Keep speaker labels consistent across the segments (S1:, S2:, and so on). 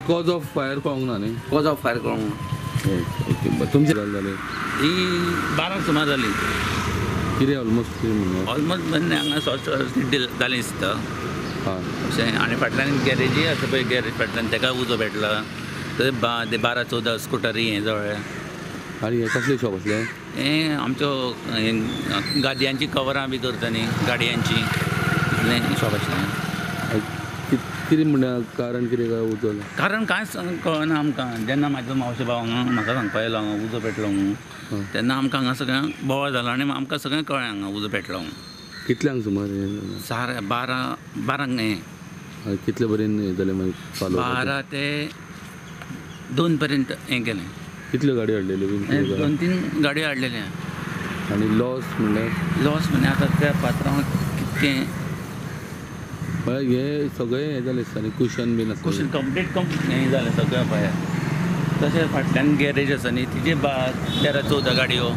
S1: Cause of fire कळोंक ना न्ही.
S2: Cause of fire कळोंक
S1: okay तुमचे जाले
S2: ही 12 सुमार जाली.
S1: कितें ऑलमोस्ट
S2: ऑलमोस्ट बंद हांगा शॉर्ट सर्कीट जालें दिसता.
S1: हां
S2: अशें आनी फाटल्यान गॅरेजी आसा पळय गॅरेज फाटल्यान तेका उजो पेटला. थंय 12-14 स्कुटरी हें जवळ.
S1: आनी हे कसले शॉप आसले.
S2: हें आमच्यो गादयांची कवरां बी करता न्ही गाडयांची इतलें शॉप आशिल्लें.
S1: कितें म्हणल्यार कारण कितें काय उजवलें.
S2: कारण कांयच कळना आमकां. जेन्ना म्हाजो मावशे भाव हांगा म्हाका सांगपा येयलो हांगा उजो पेटलो म्हणून तेन्ना आमकां हांगा सगळ्यांक बोवाळ जालो आनी आमकां सगळें कळ्ळें हांगा उजो पेटलो म्हणून.
S1: कितल्यांक सुमार
S2: 12 हें
S1: कितले पर्यंत हें जालें मागीर पालो
S2: 12 ते 2 पर्यंत हें केलें.
S1: कितल्यो गाडी हाडलेल्यो बीन
S2: 2-3 गाडयो हाडलेल्यो.
S1: आनी लॉस म्हणल्यार
S2: लॉस म्हणजे आतां त्या पात्रांव कितकें
S1: म्हळ्यार हे सगळें हें जालें आनी कुशन बीन आसा.
S2: कुशन कंप्लीट हें जालें सगळें भायर. तशें फाटल्यान गॅरेज आसा न्ही तिजे 13-14 गाडयो.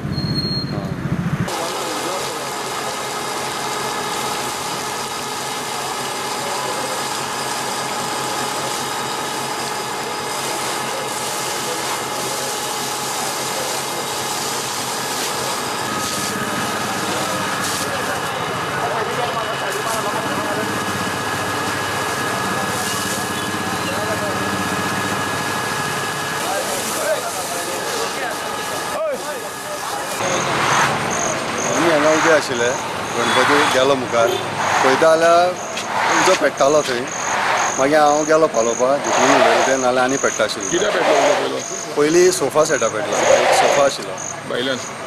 S3: हांगा उबे आशिल्ले गणपती गेलो मुखार पळयता जाल्यार उजो पेट्टालो थंय. मागीर हांव गेलो पळोवपाक जितून उडयलें तें नाल्यार आनी पेट्टा आशिल्लें.
S4: कित्याक पेटलो उजो पयलो.
S3: पयलीं सोफा सेटा पेटलो. एक सोफा आशिल्लो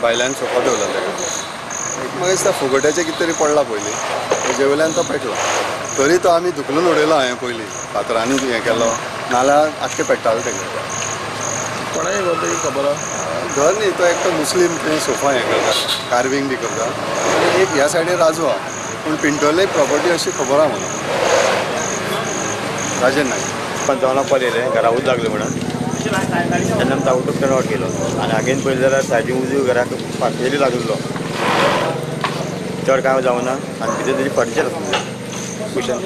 S3: भायल्यान सोफा दवरलेले. म्हाका दिसता फुगट्याचें कितें तरी पडला पयलीं तेजे वयल्यान तो पेटलो. तरी तो आमी धुकलून उडयलो हांवें पयलीं फातरांनी हें केलो नाल्यार आख्खें पेट्टालें तें.
S4: कोणाय घर तें खबर आहा.
S3: घर न्ही तो एकटो मुस्लीम थंय सोफा हें करता कार्विंग बी करता. आनी एक ह्या सायडीन राजू आहा पूण पिंटोले प्रॉपर्टी अशी खबर आहा म्हणून. राजन नायक
S5: 55 कॉल येयलें घरा उज लागलें म्हणून. तेन्ना आमी ताबडतोब टर्न आवट केलो आनी आगेन पळयलें जाल्यार सायडीन उजो घराक पातेली लागलेलो. चड कांय जावना आनी भितर तेजी फर्निचर आसलें कुशन.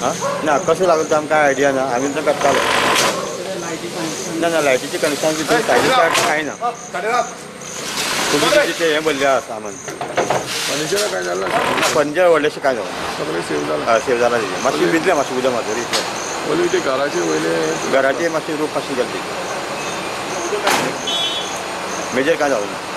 S5: हां ना कशें लागलो तो आमकां कांय आयडिया ना. आमी तो काडटालो ना लायटीचें कनेक्शन भितर सायडीन कांय ना. तुमी तें हें भरलें आसा सामान.
S4: फर्निचर काय जालें ना.
S5: फर्निचर व्हडलेशें कांय जावना.
S4: सगळें सेव जालां.
S5: हय सेव जालां तेजें. मातशें भितलें मातशें उदक मातूर इतलें.
S4: पयलीं ते घराचे वयले
S5: घराचें मातशें रूप मातशें गेलें. मेजर कांय जावना.